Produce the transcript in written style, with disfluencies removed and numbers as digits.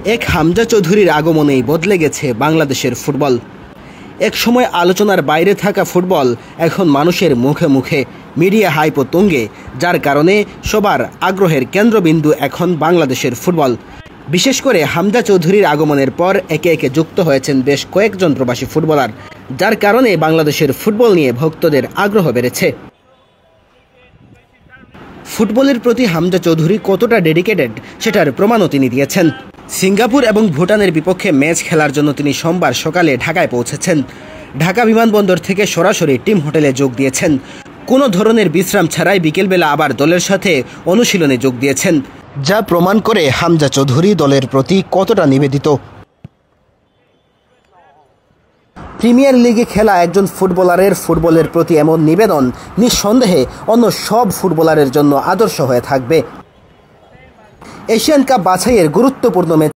এক হামজা চৌধুরীর আগমনেই বদলে গেছে বাংলাদেশের ফুটবল। এক সময় আলোচনার বাইরে থাকা ফুটবল এখন মানুষের মুখে মুখে, মিডিয়া হাইপ ও তুঙ্গে, যার কারণে সবার আগ্রহের কেন্দ্রবিন্দু এখন বাংলাদেশের ফুটবল। বিশেষ করে হামজা চৌধুরীর আগমনের পর একে একে যুক্ত হয়েছেন বেশ কয়েকজন প্রবাসী ফুটবলার, যার কারণে বাংলাদেশের ফুটবল নিয়ে ভক্তদের আগ্রহ বেড়েছে। ফুটবলের প্রতি হামজা চৌধুরী কতটা ডেডিকেটেড সেটার প্রমাণও তিনি দিয়েছেন। সিঙ্গাপুর এবং ভুটানের বিপক্ষে ম্যাচ খেলার জন্য তিনি সোমবার সকালে ঢাকায় পৌঁছেছেন। ঢাকা বিমানবন্দর থেকে সরাসরি টিম হোটেলে যোগ দিয়েছেন। কোনো ধরনের বিশ্রাম ছাড়াই বিকেলবেলা আবার দলের সাথে অনুশীলনে যোগ দিয়েছেন, যা প্রমাণ করে হামজা চৌধুরী দলের প্রতি কতটা নিবেদিত। প্রিমিয়ার লিগে খেলা একজন ফুটবলারের ফুটবলের প্রতি এমন নিবেদন নিঃসন্দেহে অন্য সব ফুটবলারের জন্য আদর্শ হয়ে থাকবে। এশিয়ান কাপ বাছাইয়ের গুরুত্বপূর্ণ ম্যাচ